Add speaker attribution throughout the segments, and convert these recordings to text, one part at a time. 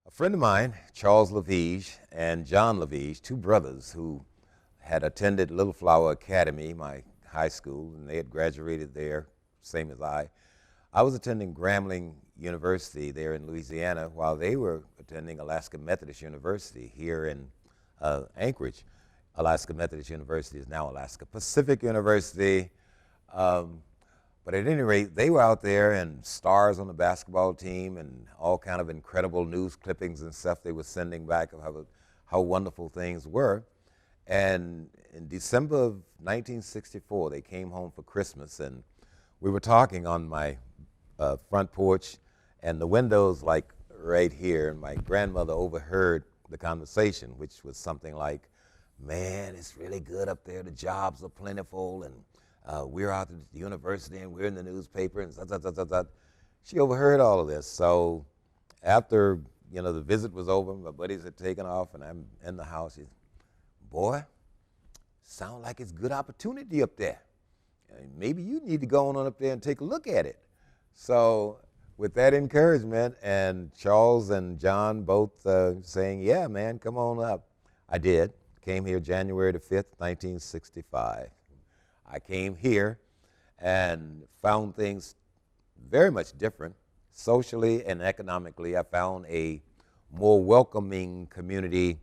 Speaker 1: A friend of mine, Charles Levige and John Levige, two brothers who had attended Little Flower Academy, my high school, and they had graduated there, same as I. I was attending Grambling University there in Louisiana while they were attending Alaska Methodist University here in Anchorage. Alaska Methodist University is now Alaska Pacific University. But at any rate, they were out there and stars on the basketball team and all kind of incredible news clippings and stuff they were sending back of how wonderful things were. And in December of 1964, they came home for Christmas, and we were talking on my front porch, and the window's like right here, and my grandmother overheard the conversation, which was something like, man, it's really good up there, the jobs are plentiful, and we're out at the university and we're in the newspaper and She overheard all of this. So after, the visit was over, my buddies had taken off and I'm in the house. She said, boy, sound like it's a good opportunity up there. Maybe you need to go on up there and take a look at it. So with that encouragement and Charles and John both saying, yeah, man, come on up. I did. Came here January the 5th, 1965. I came here and found things very much different. Socially and economically, I found a more welcoming community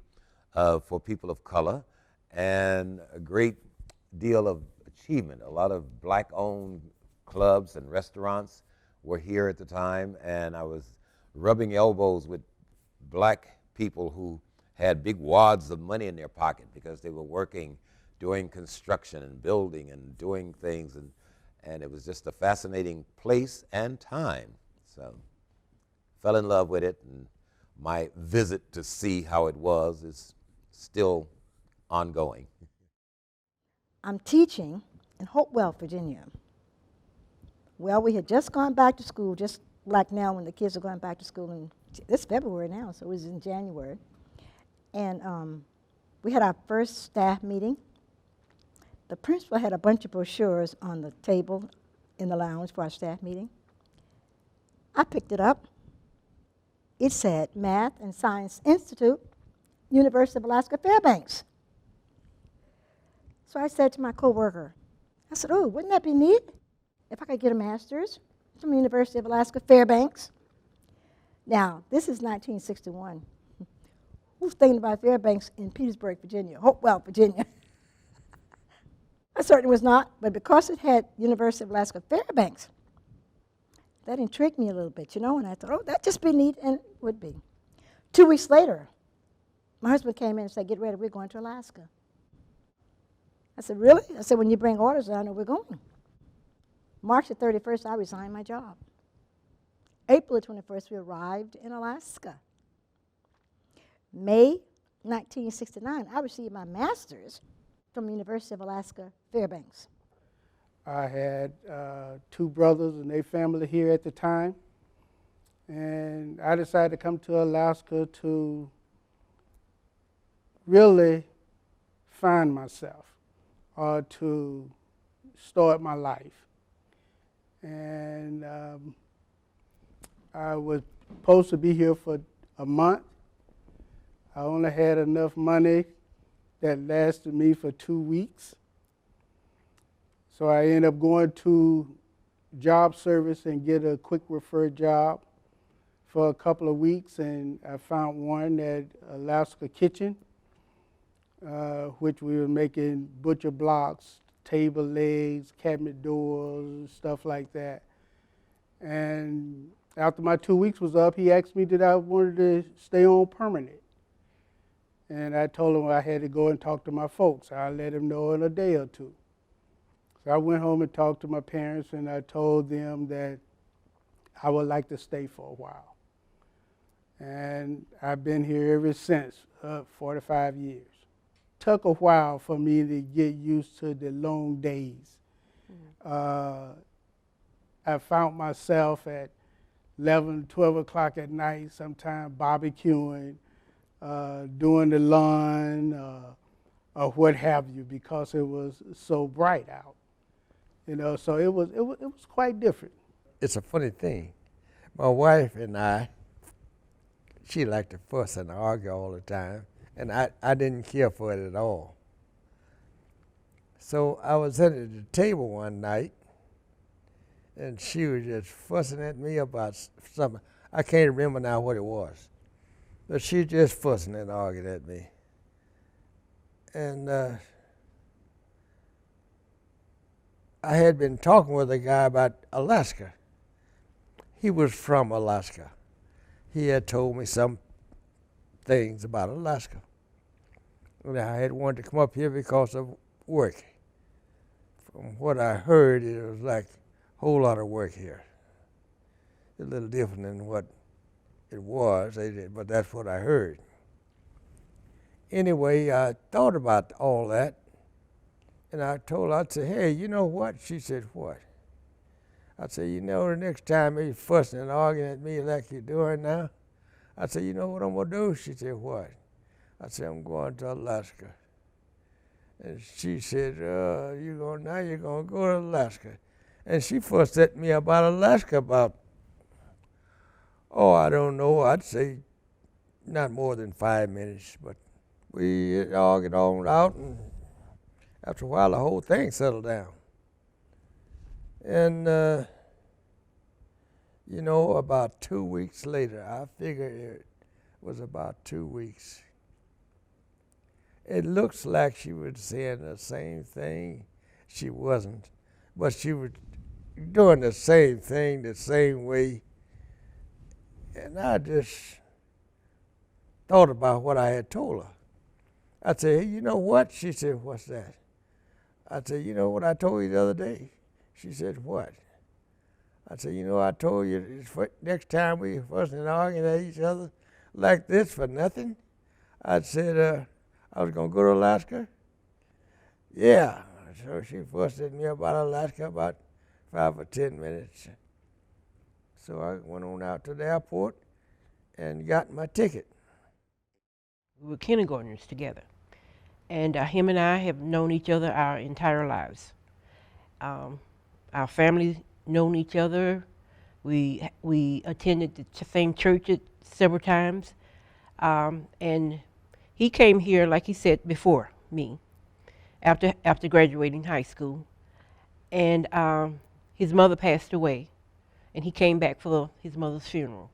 Speaker 1: for people of color and a great deal of achievement. A lot of black-owned clubs and restaurants were here at the time, and I was rubbing elbows with black people who had big wads of money in their pocket because they were working doing construction and building and doing things, and it was just a fascinating place and time. So fell in love with it, and my visit to see how it was is still ongoing.
Speaker 2: I'm teaching in Hopewell, Virginia. Well, we had just gone back to school, just like now when the kids are going back to school, and it's February now, so it was in January. And we had our first staff meeting. The principal had a bunch of brochures on the table in the lounge for our staff meeting. I picked it up. It said Math and Science Institute, University of Alaska Fairbanks. So I said to my coworker, I said, oh, wouldn't that be neat if I could get a master's from the University of Alaska Fairbanks? Now, this is 1961. Who's thinking about Fairbanks in Petersburg, Virginia, Hopewell, Virginia? I certainly was not, but because it had University of Alaska Fairbanks, that intrigued me a little bit, and I thought, oh, that'd just be neat, and it would be. 2 weeks later, my husband came in and said, get ready, we're going to Alaska. I said, really? I said, when you bring orders, I know we're going. March the 31st, I resigned my job. April the 21st, we arrived in Alaska. May 1969, I received my master's from the University of Alaska Fairbanks.
Speaker 3: I had 2 brothers and their family here at the time, and I decided to come to Alaska to really find myself or to start my life. And I was supposed to be here for a month. I only had enough money that lasted me for 2 weeks. So I ended up going to job service and get a quick refer job for a couple of weeks, and I found one at Alaska Kitchen, which we were making butcher blocks, table legs, cabinet doors, stuff like that. And after my 2 weeks was up, he asked me did I wanted to stay on permanent. And I told him I had to go and talk to my folks. I'll let him know in a day or two. So I went home and talked to my parents, and I told them that I would like to stay for a while. And I've been here ever since, 45 years. Took a while for me to get used to the long days. I found myself at 11, 12 o'clock at night, sometimes barbecuing, doing the lawn, or what have you, because it was so bright out. So it was quite different.
Speaker 4: It's a funny thing. My wife and I she liked to fuss and argue all the time, and I didn't care for it at all. So I was sitting at the table one night, and she was just fussing at me about something. I can't remember now what it was, but she was just fussing and arguing at me. And I had been talking with a guy about Alaska. He was from Alaska. He had told me some things about Alaska. And I had wanted to come up here because of work. From what I heard, it was like a whole lot of work here. A little different than what it was, but that's what I heard. Anyway, I thought about all that, and I told her, I'd say, hey, you know what? She said, what? I said, you know, the next time you're fussing and arguing at me like you're doing now, I said, you know what I'm going to do? She said, what? I said, I'm going to Alaska. And she said, now you're going to go to Alaska. And she fussed at me about Alaska about, I don't know, I'd say not more than 5 minutes, but we argued on out, and after a while the whole thing settled down. And, you know, about 2 weeks later, I figure it was about 2 weeks. It looks like she was saying the same thing. She wasn't, but she was doing the same thing the same way. And I just thought about what I had told her. I said, hey, you know what? She said, what's that? I said, you know what I told you the other day? She said, what? I said, you know, I told you next time we fussing and arguing at each other like this for nothing. I said, I was going to go to Alaska. Yeah. So she fussed at me about Alaska about 5 or 10 minutes. So I went on out to the airport and got my ticket.
Speaker 5: We were kindergartners together. And him and I have known each other our entire lives. Our families known each other. We attended the same church several times. And he came here, like he said, before me, after graduating high school. And his mother passed away, and he came back for his mother's funeral.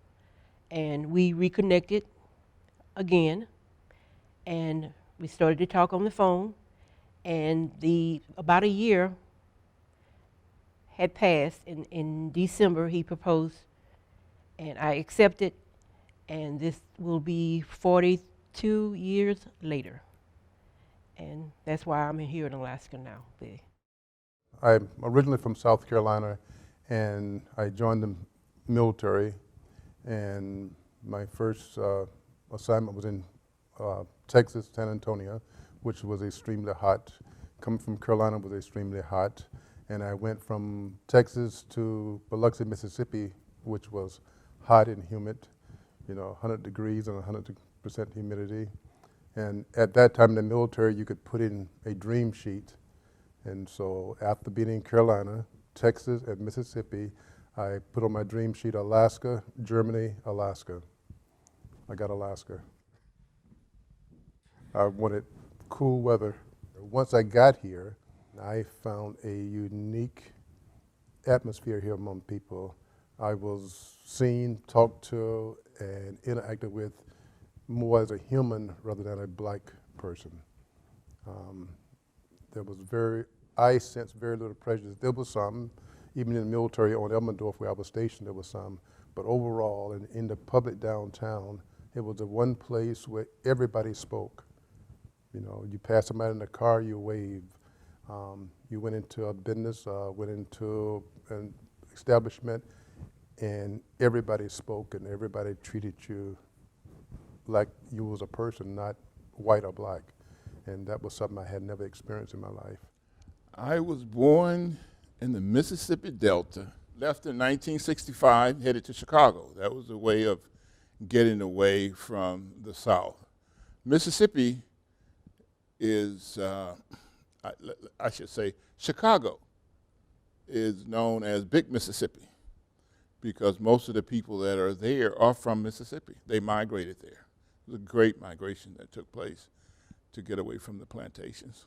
Speaker 5: And we reconnected again, and we started to talk on the phone, and about a year had passed. In December, he proposed, and I accepted, and this will be 42 years later. And that's why I'm here in Alaska now.
Speaker 6: I'm originally from South Carolina, and I joined the military, and my first assignment was in Texas, San Antonio, which was extremely hot. Coming from Carolina was extremely hot. And I went from Texas to Biloxi, Mississippi, which was hot and humid, 100 degrees and 100% humidity. And at that time in the military, you could put in a dream sheet. And so after being in Carolina, Texas, and Mississippi, I put on my dream sheet Alaska, Germany, Alaska. I got Alaska. I wanted cool weather. Once I got here, I found a unique atmosphere here among people. I was seen, talked to, and interacted with more as a human rather than a black person. I sensed very little prejudice. There was some, even in the military on Elmendorf where I was stationed, there was some. But overall, in the public downtown, it was the one place where everybody spoke. You pass somebody in the car, you wave. You went into a business, went into an establishment, and everybody spoke and everybody treated you like you was a person, not white or black. And that was something I had never experienced in my life.
Speaker 7: I was born in the Mississippi Delta, left in 1965, headed to Chicago. That was a way of getting away from the South. Mississippi is, I should say, Chicago is known as Big Mississippi. because most of the people that are there are from Mississippi. They migrated there. It was a great migration that took place to get away from the plantations.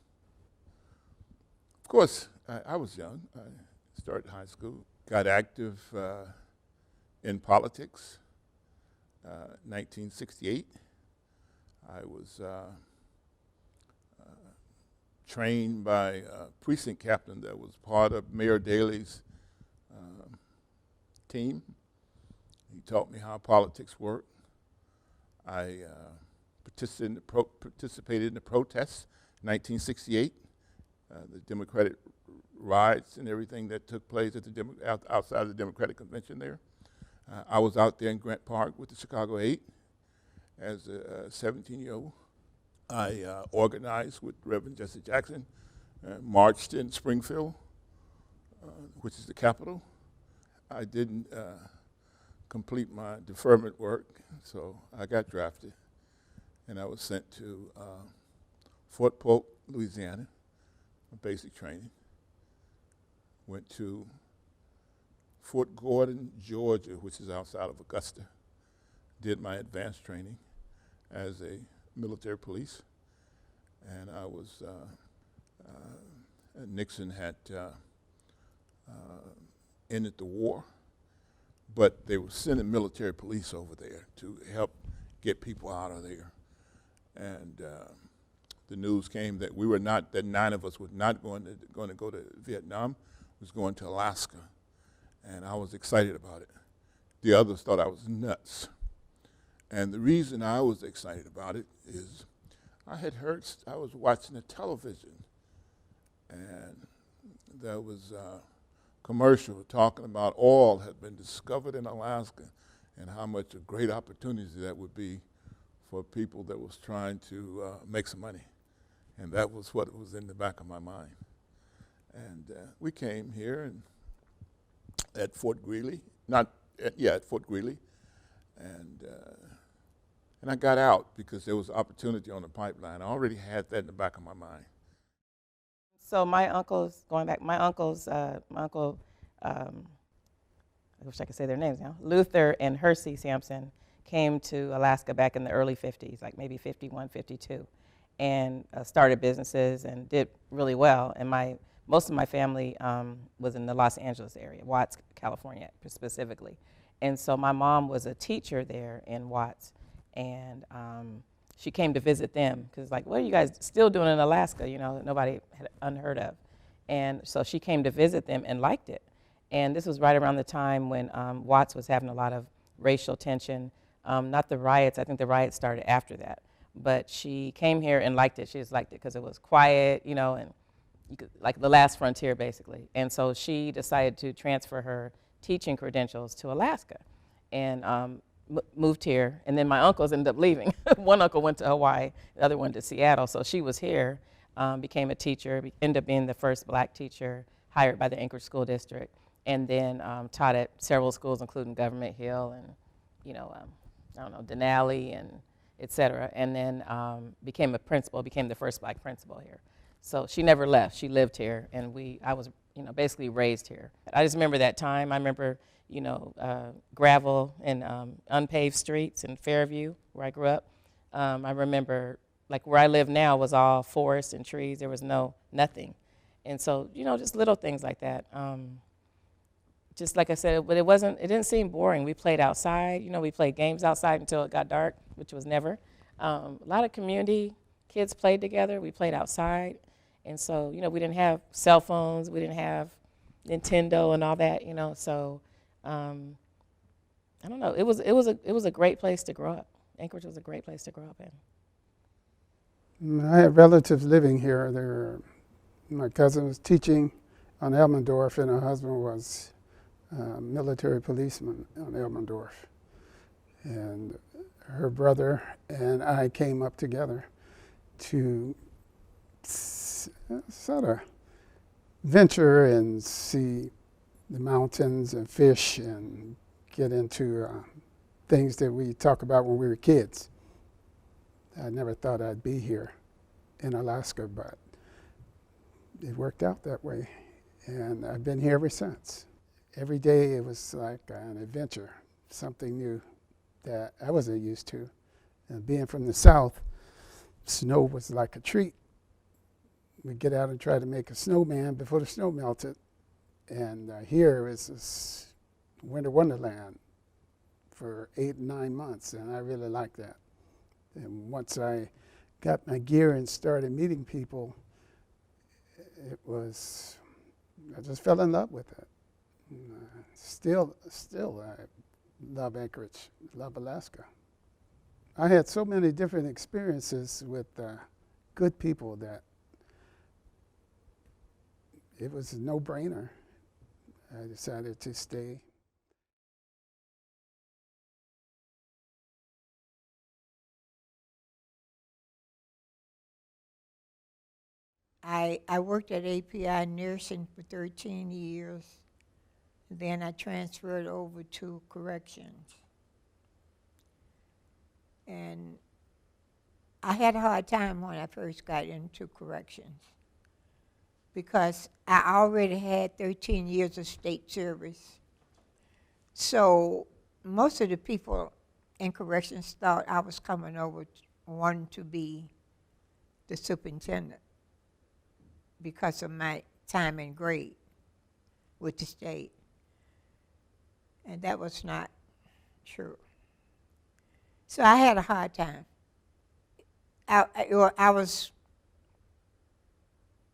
Speaker 7: Of course, I was young. I started high school, got active in politics. 1968, I was trained by a precinct captain that was part of Mayor Daley's team. He taught me how politics worked. I participated in the protests in 1968, the Democratic riots and everything that took place at the outside of the Democratic Convention there. I was out there in Grant Park with the Chicago 8 as a 17-year-old. I organized with Reverend Jesse Jackson, marched in Springfield, which is the capital. I didn't complete my deferment work, so I got drafted, and I was sent to Fort Polk, Louisiana, for basic training. Went to Fort Gordon, Georgia, which is outside of Augusta. Did my advanced training as a military police, and I was, Nixon had ended the war, but they were sending military police over there to help get people out of there. And the news came that we were not, that 9 of us were not going to go to Vietnam, was going to Alaska. And I was excited about it. The others thought I was nuts. And the reason I was excited about it is I was watching the television, and there was a commercial talking about oil had been discovered in Alaska and how much a great opportunity that would be for people that was trying to make some money. And that was what was in the back of my mind. And we came here and at Fort Greely, at Fort Greely, and I got out because there was opportunity on the pipeline. I already had that in the back of my mind.
Speaker 8: So my uncles, my uncle, I wish I could say their names now, Luther and Hersey Sampson came to Alaska back in the early 50s, like maybe 51, 52, and started businesses and did really well. And most of my family was in the Los Angeles area, Watts, California specifically. And so my mom was a teacher there in Watts, and she came to visit them because like, what are you guys still doing in Alaska? You know, nobody had unheard of. And so she came to visit them and liked it. And this was right around the time when Watts was having a lot of racial tension. Not the riots, I think the riots started after that. But she came here and liked it. She just liked it because it was quiet, you know, and you could, like the last frontier basically. And so she decided to transfer her teaching credentials to Alaska and moved here. And then my uncles ended up leaving. One uncle went to Hawaii, the other one to Seattle. So she was here, became a teacher, ended up being the first black teacher hired by the Anchorage School District, and then taught at several schools, including Government Hill and, you know, I don't know, Denali and et cetera. And then became a principal, became the first black principal here. So she never left. She lived here, and I was, you know, basically raised here. I just remember that time. I remember, you know, gravel and unpaved streets in Fairview, where I grew up. I remember, like, where I live now was all forest and trees. There was nothing. And so, you know, just little things like that. Just like I said, but it didn't seem boring. We played outside. You know, we played games outside until it got dark, which was never. A lot of community kids played together. We played outside. And so, you know, we didn't have cell phones. We didn't have Nintendo and all that, you know. So, I don't know. It was a great place to grow up. Anchorage was a great place to grow up in.
Speaker 3: I have relatives living here. My cousin was teaching on Elmendorf, and her husband was a military policeman on Elmendorf. And her brother and I came up together to sort of venture and see the mountains and fish and get into things that we talk about when we were kids. I never thought I'd be here in Alaska, but it worked out that way. And I've been here ever since. every day it was like an adventure, something new that I wasn't used to. And being from the South, snow was like a treat. We'd get out and try to make a snowman before the snow melted. And here is this winter wonderland for 8 and 9 months, and I really liked that. And once I got my gear and started meeting people, it was, I just fell in love with it. Still, I love Anchorage, love Alaska. I had so many different experiences with good people that it was a no-brainer. I decided to stay.
Speaker 9: I worked at API nursing for 13 years. Then I transferred over to corrections. And I had a hard time when I first got into corrections because I already had 13 years of state service. So most of the people in corrections thought I was coming over wanting to be the superintendent because of my time and grade with the state. And that was not true. So I had a hard time. I was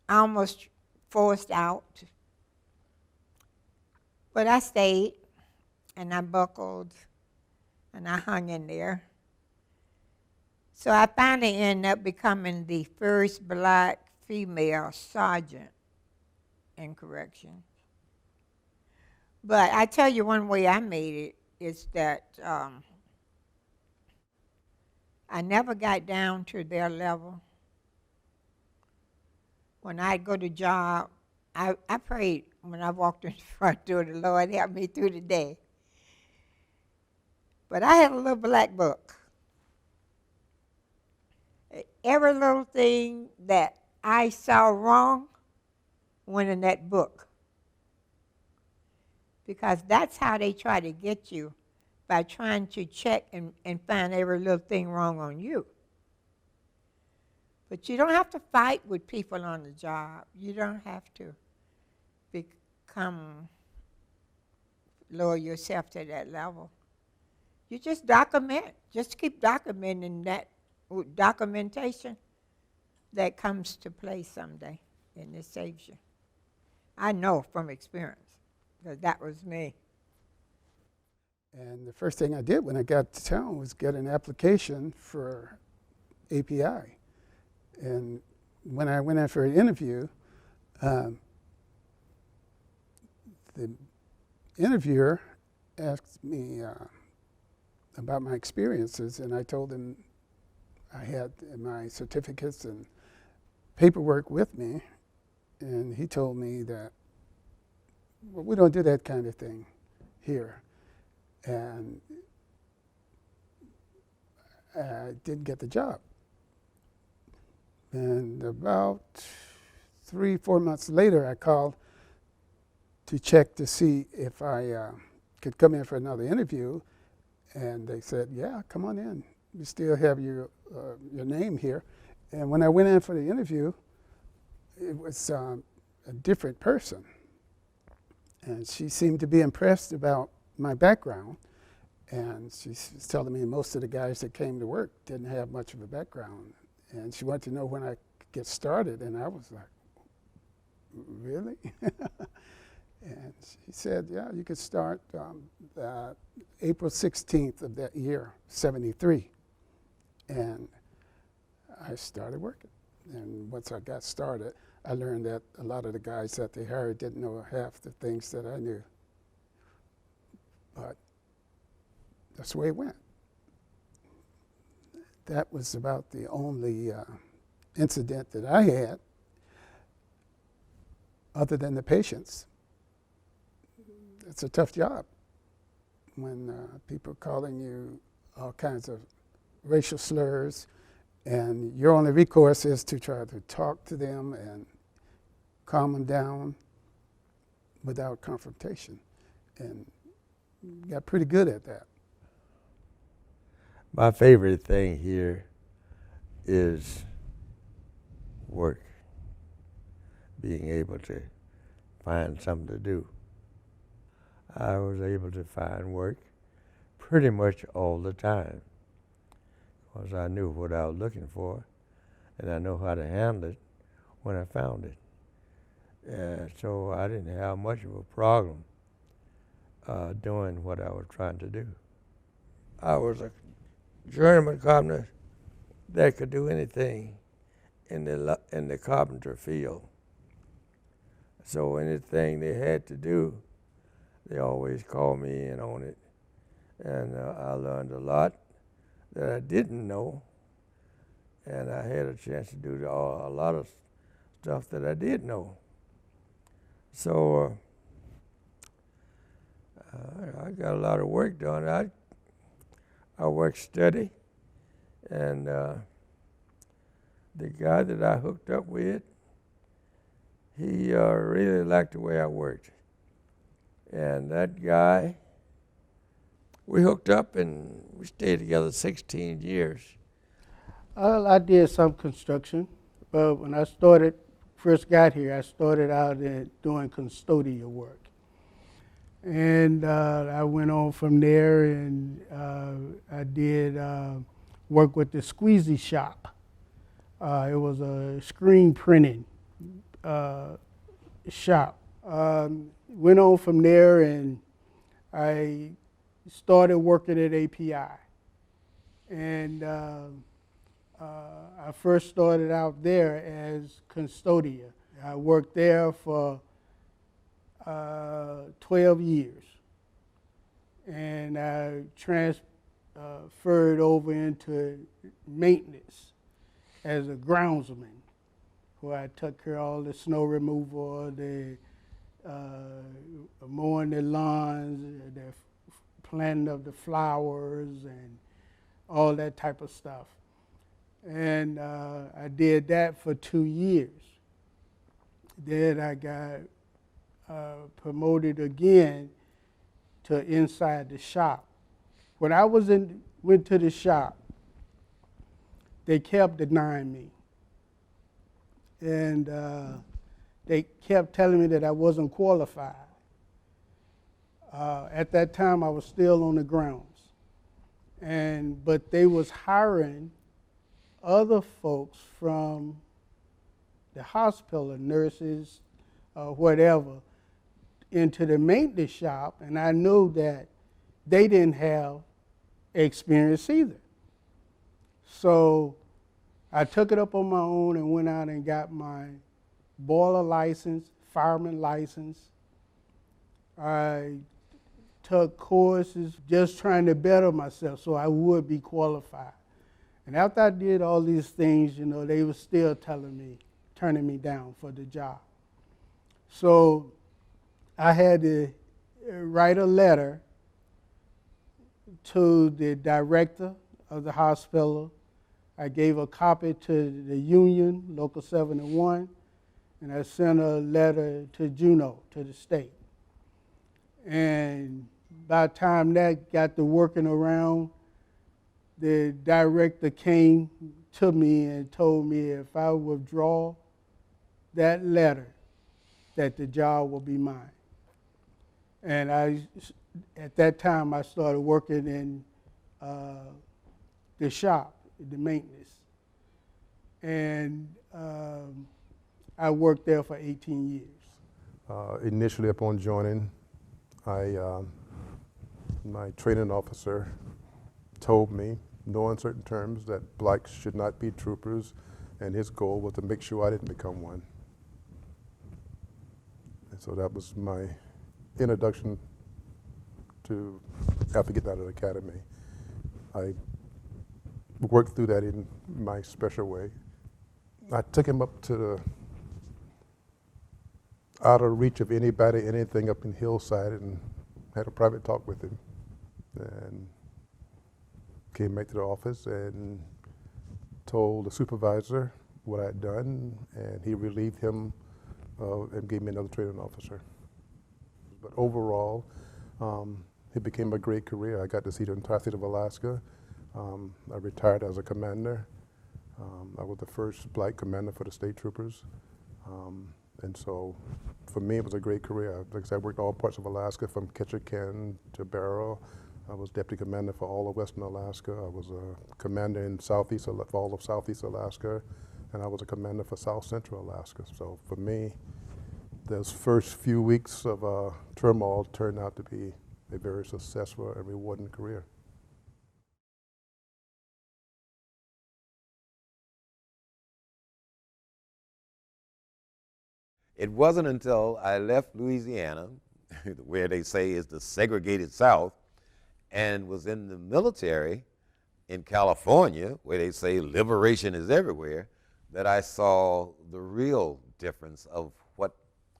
Speaker 9: almost forced out, but I stayed and I buckled and I hung in there. So I finally ended up becoming the first black female sergeant in corrections. But I tell you one way I made it is that I never got down to their level. When I'd go to job, I prayed when I walked in the front door, the Lord help me through the day. But I had a little black book. Every little thing that I saw wrong went in that book. Because that's how they try to get you, by trying to check and find every little thing wrong on you. But you don't have to fight with people on the job. You don't have to lower yourself to that level. You just document. Just keep documenting that documentation that comes to play someday, and it saves you. I know from experience, because that was me.
Speaker 3: And the first thing I did when I got to town was get an application for API. And when I went in for an interview, the interviewer asked me about my experiences, and I told him I had my certificates and paperwork with me, and he told me that, well, we don't do that kind of thing here. And I didn't get the job. And about 3-4 months later, I called to check to see if I could come in for another interview. And they said, yeah, come on in. We still have your name here. And when I went in for the interview, it was a different person. And she seemed to be impressed about my background. And she was telling me most of the guys that came to work didn't have much of a background. And she wanted to know when I could get started. And I was like, really? And she said, yeah, you could start April 16th of that year, 73. And I started working. And once I got started, I learned that a lot of the guys that they hired didn't know half the things that I knew. But that's the way it went. That was about the only incident that I had, other than the patients. It's a tough job when people are calling you all kinds of racial slurs, and your only recourse is to try to talk to them and calm them down without confrontation. and got pretty good at that.
Speaker 4: My favorite thing here is work, being able to find something to do. I was able to find work pretty much all the time because I knew what I was looking for and I know how to handle it when I found it. So I didn't have much of a problem doing what I was trying to do. I was a journeyman carpenter that could do anything in the carpenter field. So anything they had to do, they always called me in on it. And I learned a lot that I didn't know. And I had a chance to do a lot of stuff that I did know. So I got a lot of work done. I worked steady, and the guy that I hooked up with, he really liked the way I worked. And that guy, we hooked up and we stayed together 16 years.
Speaker 3: I did some construction, but when I first got here, I started out doing custodial work. And I went on from there, and I did work with the SCHATZIE shop. It was a screen printing shop. Went on from there, and I started working at API. And I first started out there as custodian. I worked there for 12 years. And I transferred over into maintenance as a groundsman, where I took care of all the snow removal, the mowing the lawns, the planting of the flowers, and all that type of stuff. And I did that for 2 years. Then I got promoted again to inside the shop. When I went to the shop, they kept denying me. And they kept telling me that I wasn't qualified. At that time, I was still on the grounds. But they was hiring other folks from the hospital, nurses, whatever, into the maintenance shop, and I knew that they didn't have experience either. So I took it up on my own and went out and got my boiler license, fireman license. I took courses just trying to better myself so I would be qualified. And after I did all these things, they were still turning me down for the job. So I had to write a letter to the director of the hospital. I gave a copy to the union, Local 71, and I sent a letter to Juneau, to the state. And by the time that got to working around, the director came to me and told me if I withdraw that letter, that the job will be mine. And at that time, I started working in the shop, the maintenance. And I worked there for 18 years.
Speaker 6: Initially upon joining, my training officer told me, no uncertain terms, that blacks should not be troopers, and his goal was to make sure I didn't become one. And so that was my introduction to after getting out of the academy. I worked through that in my special way. I took him up to the out of reach of anybody, anything up in Hillside, and had a private talk with him. And came back to the office and told the supervisor what I had done, and he relieved him and gave me another training officer. But overall, It became a great career. I got to see the entire state of Alaska. I retired as a commander. I was the first black commander for the state troopers. And so for me, it was a great career. Like I said, I worked all parts of Alaska from Ketchikan to Barrow. I was deputy commander for all of Western Alaska. I was a commander in for all of Southeast Alaska. And I was a commander for South Central Alaska. So for me, those first few weeks of turmoil turned out to be a very successful and rewarding career.
Speaker 1: It wasn't until I left Louisiana, where they say is the segregated South, and was in the military in California, where they say liberation is everywhere, that I saw the real difference of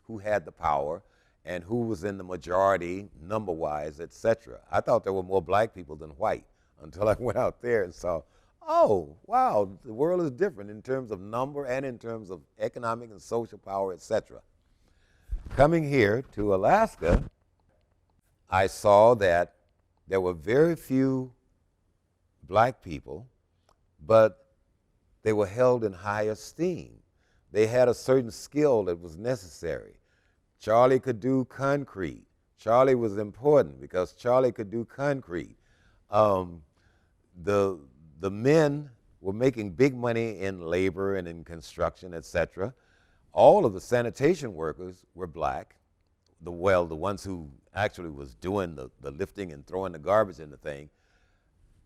Speaker 1: who had the power and who was in the majority number-wise, etc. I thought there were more black people than white until I went out there and saw, oh, wow, the world is different in terms of number and in terms of economic and social power, etc. Coming here to Alaska, I saw that there were very few black people, but they were held in high esteem. They had a certain skill that was necessary. Charlie could do concrete. Charlie was important because Charlie could do concrete. The men were making big money in labor and in construction, etc. All of the sanitation workers were black. The ones who actually was doing the lifting and throwing the garbage in the thing,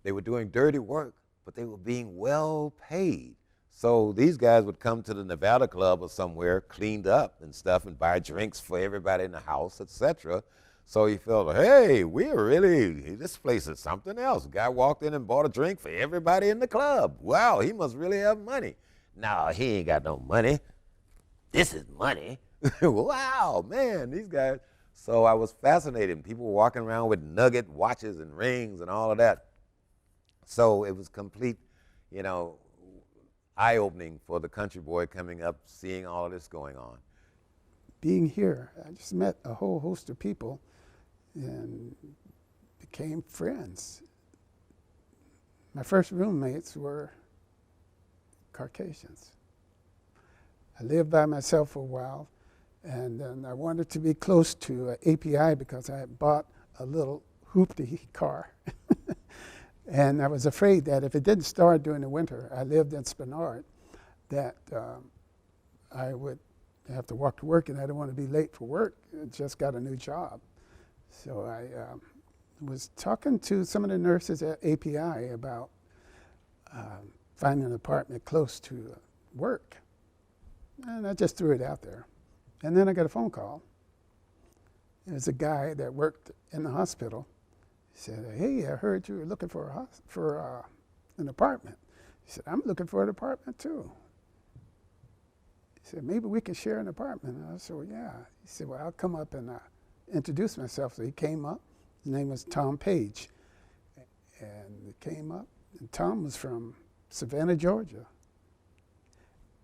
Speaker 1: they were doing dirty work, but they were being well paid. So these guys would come to the Nevada Club or somewhere cleaned up and stuff and buy drinks for everybody in the house, etc. So he felt, hey, this place is something else. Guy walked in and bought a drink for everybody in the club. Wow, he must really have money. No, he ain't got no money. This is money. Wow, man, these guys. So I was fascinated. People were walking around with nugget watches and rings and all of that. So it was complete, eye-opening for the country boy coming up, seeing all of this going on.
Speaker 10: Being here, I just met a whole host of people and became friends. My first roommates were Caucasians. I lived by myself for a while, and then I wanted to be close to API because I had bought a little hoopty car. And I was afraid that if it didn't start during the winter, I lived in Spenard, that I would have to walk to work, and I didn't want to be late for work. I just got a new job. So I was talking to some of the nurses at API about finding an apartment close to work. And I just threw it out there. And then I got a phone call. It was a guy that worked in the hospital. He said, hey, I heard you were looking for an apartment. He said, I'm looking for an apartment too. He said, maybe we can share an apartment. And I said, well, yeah. He said, well, I'll come up and introduce myself. So he came up. His name was Tom Page. And he came up, and Tom was from Savannah, Georgia.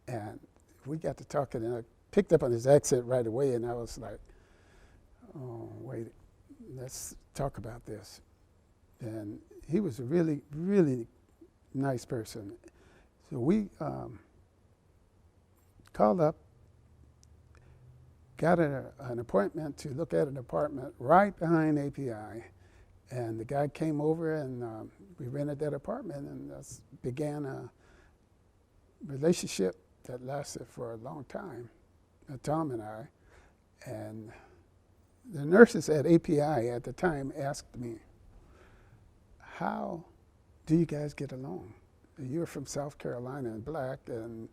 Speaker 10: And we got to talking, and I picked up on his accent right away, and I was like, oh, wait, let's talk about this. And he was a really, really nice person. So we called up, got an appointment to look at an apartment right behind API. And the guy came over, and we rented that apartment, and began a relationship that lasted for a long time, Tom and I. And the nurses at API at the time asked me, how do you guys get along? You're from South Carolina and black, and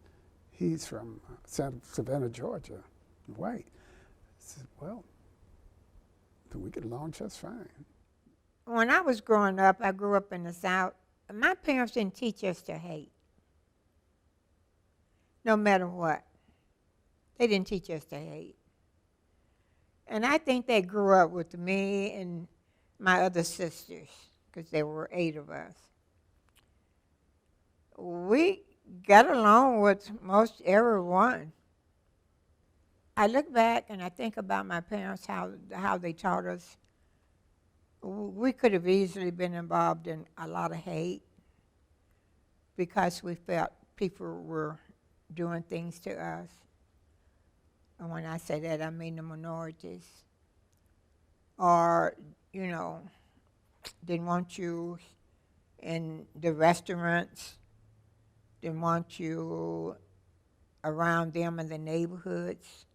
Speaker 10: he's from Savannah, Georgia, white. I said, well, we get along just fine.
Speaker 9: When I was growing up, I grew up in the South. My parents didn't teach us to hate, no matter what. They didn't teach us to hate. And I think they grew up with me and my other sisters, because there were 8 of us. We got along with most everyone. I look back and I think about my parents, how they taught us We could have easily been involved in a lot of hate because we felt people were doing things to us. And when I say that, I mean the minorities. Or, you know, didn't want you in the restaurants, didn't want you around them in the neighborhoods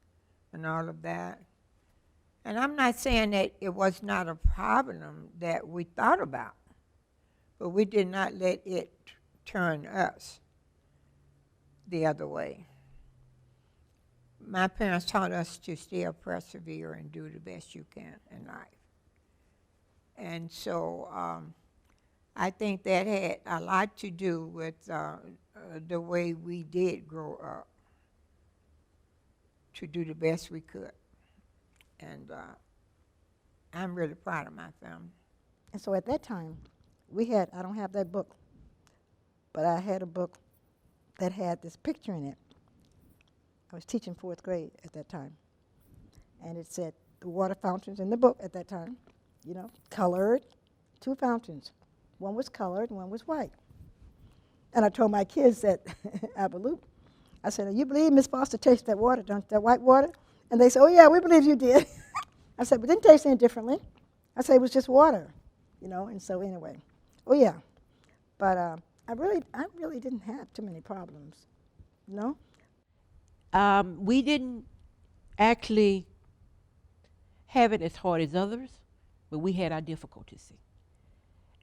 Speaker 9: and all of that. And I'm not saying that it was not a problem that we thought about, but we did not let it turn us the other way. My parents taught us to still persevere and do the best you can in life. And so I think that had a lot to do with the way we did grow up to do the best we could. And I'm really proud of my family.
Speaker 2: And so at that time, we had, I don't have that book, but I had a book that had this picture in it. I was teaching 4th grade at that time. And it said the water fountains in the book at that time, you know, colored, 2 fountains. One was colored and one was white. And I told my kids at Abaloo, I said, you believe Miss Foster tasted that water, don't you, that white water? And they said, oh yeah, we believe you did. I said, but it didn't taste any differently. I said, it was just water, you know, and so anyway. Oh yeah, but I really didn't have too many problems, you know?
Speaker 5: We didn't actually have it as hard as others, but we had our difficulties. See.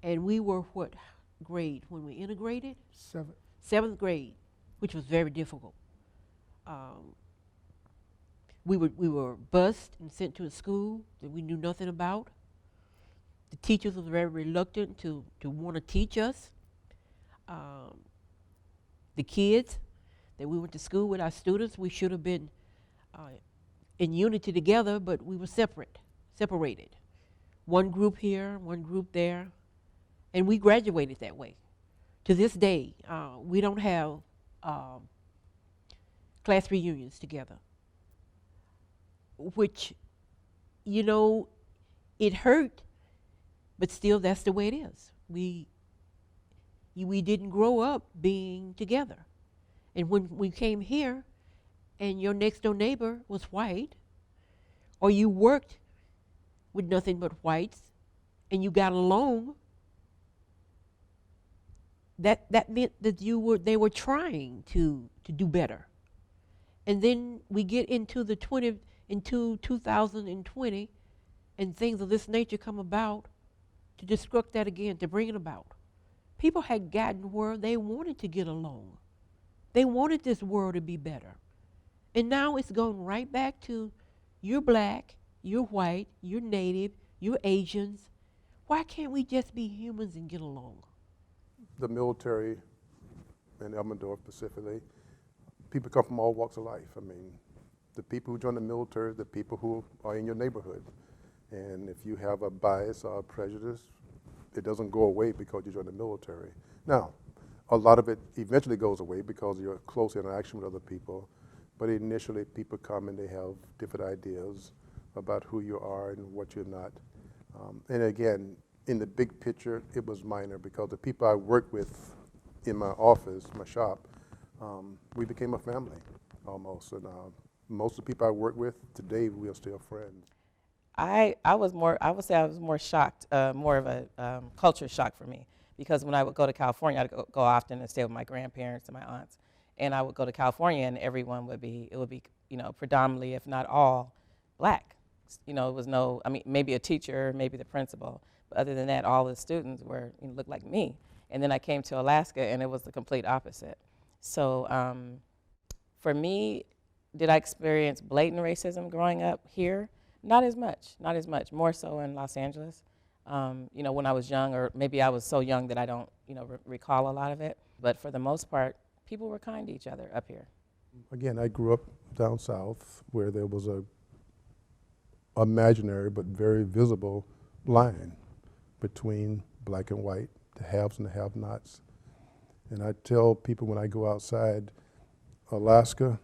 Speaker 5: And we were what grade when we integrated?
Speaker 3: 7th.
Speaker 5: 7th grade, which was very difficult. We were bused and sent to a school that we knew nothing about. The teachers were very reluctant to want to teach us. The kids that we went to school with, our students, we should have been in unity together, but we were separated. One group here, one group there, and we graduated that way. To this day, we don't have class reunions together, which, you know, it hurt, but still that's the way it is. We didn't grow up being together. And when we came here and your next door neighbor was white, or you worked with nothing but whites and you got along, that meant that they were trying to do better. And then we get into 2020, and things of this nature come about to destruct that again, to bring it about. People had gotten where they wanted to get along. They wanted this world to be better. And now it's going right back to you're black, you're white, you're native, you're Asians. Why can't we just be humans and get along?
Speaker 6: The military in Elmendorf specifically, people come from all walks of life. I mean, the people who join the military, the people who are in your neighborhood. And if you have a bias or a prejudice, it doesn't go away because you join the military. Now, a lot of it eventually goes away because of your close interaction with other people. But initially, people come and they have different ideas about who you are and what you're not. And again, in the big picture, it was minor because the people I worked with in my office, my shop, we became a family almost. And most of the people I work with today, we are still friends.
Speaker 8: I would say I was more shocked, more of a culture shock for me, because when I would go to California, I'd go often and stay with my grandparents and my aunts, and I would go to California and everyone would be, you know, predominantly, if not all, black. You know, it was no, I mean, maybe a teacher, maybe the principal, but other than that, all the students were, you know, looked like me. And then I came to Alaska and it was the complete opposite. So for me, did I experience blatant racism growing up here? Not as much, more so in Los Angeles. You know, when I was young, or maybe I was so young that I don't, you know, recall a lot of it. But for the most part, people were kind to each other up here.
Speaker 6: Again, I grew up down south where there was a imaginary but very visible line between black and white, the haves and the have-nots. And I tell people when I go outside, Alaska,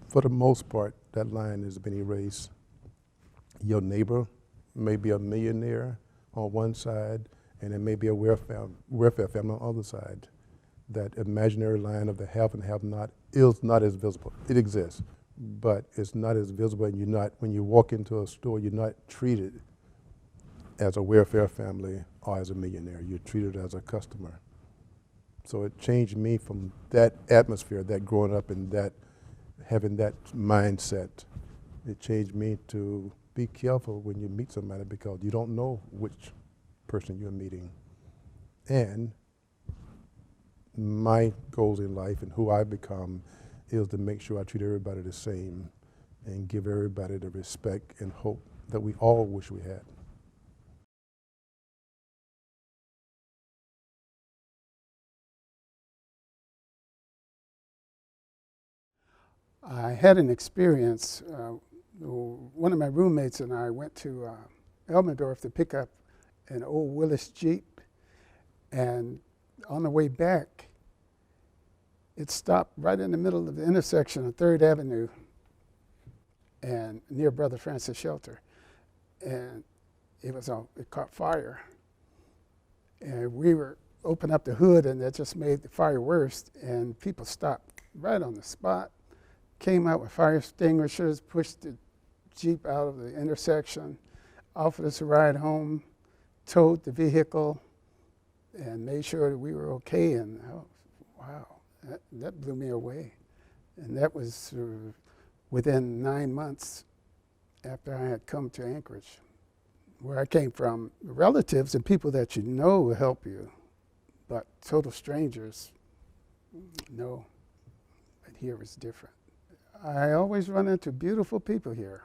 Speaker 6: for the most part, that line has been erased. Your neighbor may be a millionaire on one side, and there may be a welfare family on the other side. That imaginary line of the have and have not is not as visible. It exists, but it's not as visible, and when you walk into a store, you're not treated as a welfare family or as a millionaire. You're treated as a customer. So it changed me from that atmosphere, that growing up and that having that mindset. It changed me to be careful when you meet somebody because you don't know which person you're meeting. And my goals in life and who I become is to make sure I treat everybody the same and give everybody the respect and hope that we all wish we had.
Speaker 10: I had an experience. One of my roommates and I went to Elmendorf to pick up an old Willis Jeep, and on the way back, it stopped right in the middle of the intersection of 3rd Avenue and near Brother Francis Shelter, and it caught fire, and we were open up the hood, and that just made the fire worse, and people stopped right on the spot, came out with fire extinguishers, pushed the Jeep out of the intersection, offered us a ride home, towed the vehicle, and made sure that we were okay. And wow, that blew me away. And that was within 9 months after I had come to Anchorage. Where I came from, relatives and people that you know will help you, but total strangers, no. But here it's different. I always run into beautiful people here.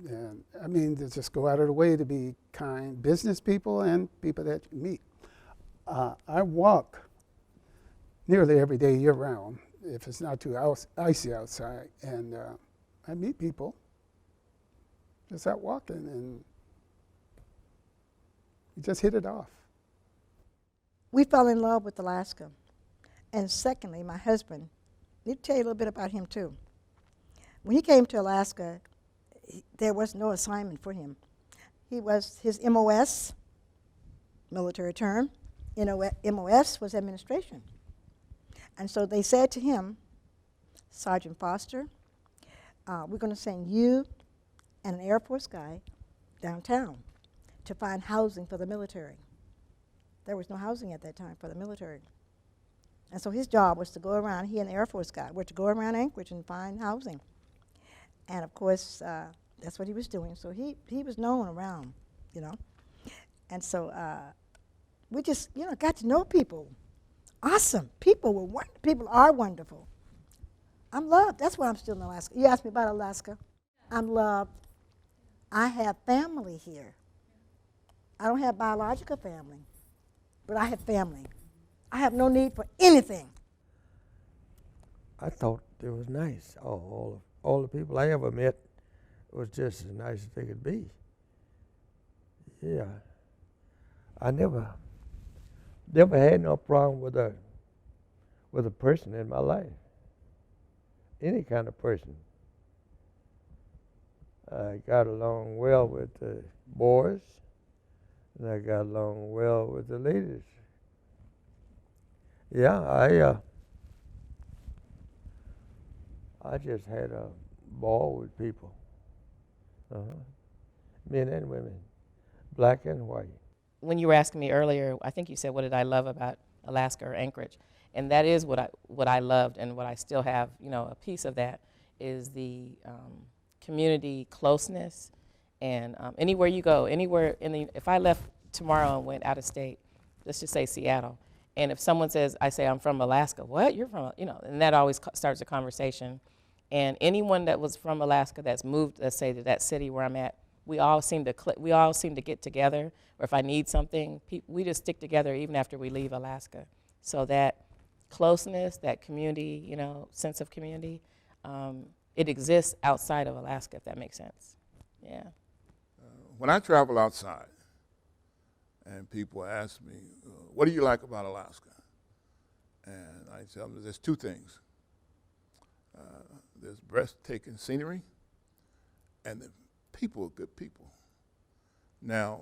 Speaker 10: And I mean, to just go out of the way to be kind, business people and people that you meet. I walk nearly every day year round, if it's not too icy outside, and I meet people just out walking, and we just hit it off.
Speaker 2: We fell in love with Alaska. And secondly, my husband, let me tell you a little bit about him too. When he came to Alaska, there was no assignment for him. He was his MOS, military term. MOS was administration. And so they said to him, Sergeant Foster, we're going to send you and an Air Force guy downtown to find housing for the military. There was no housing at that time for the military. And so his job was to go around, he and the Air Force guy were to go around Anchorage and find housing. And of course, that's what he was doing. So he was known around, you know. And so we just, you know, got to know people. Awesome. People are wonderful. I'm loved. That's why I'm still in Alaska. You asked me about Alaska. I'm loved. I have family here. I don't have biological family, but I have family. I have no need for anything.
Speaker 4: I thought it was nice. All the people I ever met was just as nice as they could be. Yeah. I never had no problem with a person in my life. Any kind of person. I got along well with the boys, and I got along well with the ladies. Yeah, I just had a ball with people. Men and women, black and white.
Speaker 8: When you were asking me earlier, I think you said, what did I love about Alaska or Anchorage? And that is what I loved, and what I still have, you know, a piece of that is the community closeness. And anywhere you go, if I left tomorrow and went out of state, let's just say Seattle, and if someone says, I say, I'm from Alaska, what? You're from, you know, and that always starts a conversation. And anyone that was from Alaska that's moved, let's say, to that city where I'm at, we all seem to get together, or if I need something, we just stick together even after we leave Alaska. So that closeness, that community, you know, sense of community, it exists outside of Alaska, if that makes sense. Yeah.
Speaker 7: When I travel outside and people ask me, what do you like about Alaska? And I tell them there's two things. There's breathtaking scenery, and the people are good people. Now,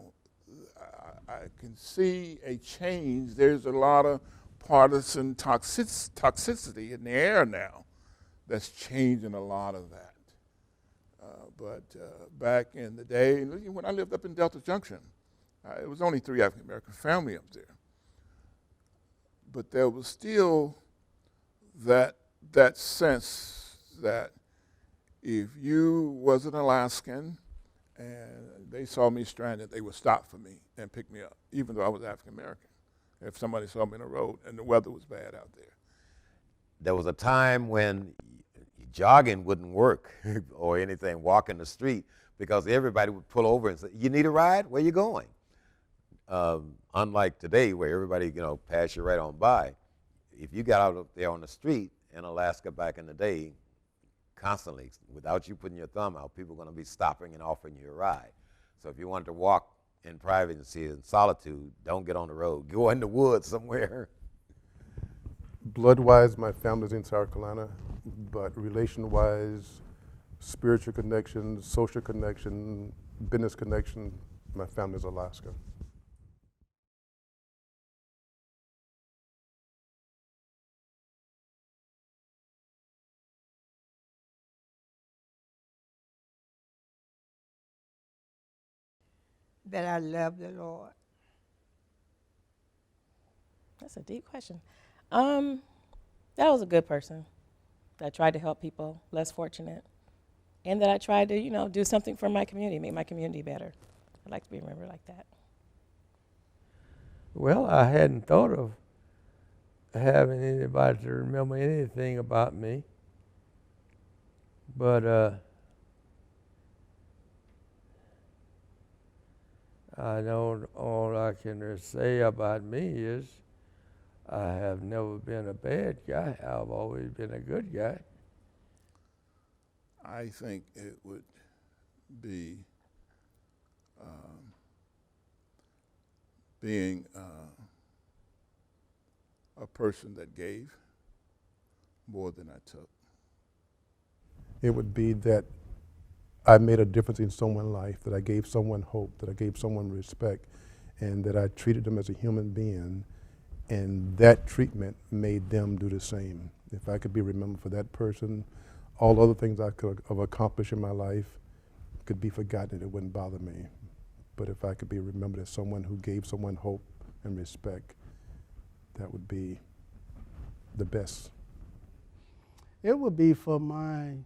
Speaker 7: I can see a change. There's a lot of partisan toxicity in the air now that's changing a lot of that. But back in the day, when I lived up in Delta Junction, it was only 3 African-American families up there. But there was still that sense that if you was an Alaskan and they saw me stranded, they would stop for me and pick me up, even though I was African-American, if somebody saw me in the road and the weather was bad out there.
Speaker 1: There was a time when jogging wouldn't work or anything, walking the street, because everybody would pull over and say, "You need a ride? Where you going?" Unlike today, where everybody, pass you right on by. If you got out there on the street in Alaska back in the day, constantly, without you putting your thumb out, people are going to be stopping and offering you a ride. So if you wanted to walk in privacy and solitude, don't get on the road. Go in the woods somewhere.
Speaker 6: Blood-wise, my family's in South Carolina, but relation-wise, spiritual connection, social connection, business connection, my family's Alaska.
Speaker 9: That I love the Lord.
Speaker 8: That's a deep question. That I was a good person. That I tried to help people less fortunate, and that I tried to, do something for my community, make my community better. I'd like to be remembered like that.
Speaker 4: Well, I hadn't thought of having anybody to remember anything about me, but I know all I can say about me is I have never been a bad guy. I've always been a good guy.
Speaker 7: I think it would be being a person that gave more than I took.
Speaker 6: It would be that I made a difference in someone's life, that I gave someone hope, that I gave someone respect, and that I treated them as a human being, and that treatment made them do the same. If I could be remembered for that person, all other things I could have accomplished in my life could be forgotten and it wouldn't bother me. But if I could be remembered as someone who gave someone hope and respect, that would be the best.
Speaker 3: It would be for my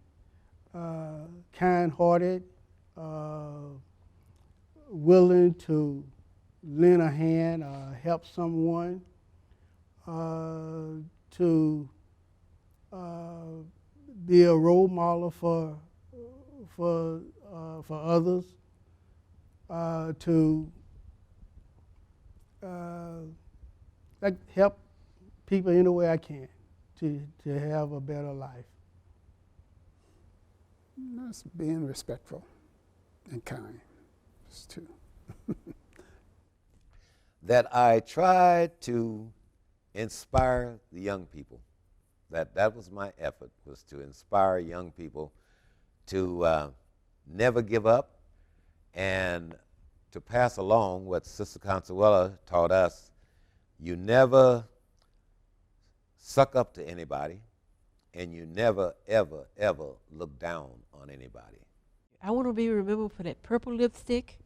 Speaker 3: kind-hearted, willing to lend a hand, help someone, to be a role model for others, to help people any way I can to have a better life.
Speaker 10: That's being respectful and kind. It's two.
Speaker 1: That I tried to inspire the young people. That was my effort, was to inspire young people to never give up and to pass along what Sister Consuela taught us. You never suck up to anybody, and you never, ever, ever look down on anybody.
Speaker 5: I want to be remembered for that purple lipstick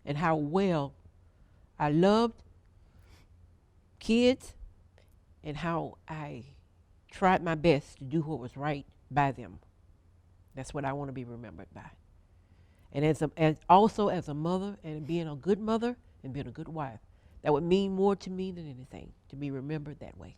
Speaker 5: and how well I loved kids and how I tried my best to do what was right by them. That's what I want to be remembered by. And also as a mother, and being a good mother and being a good wife, that would mean more to me than anything, to be remembered that way.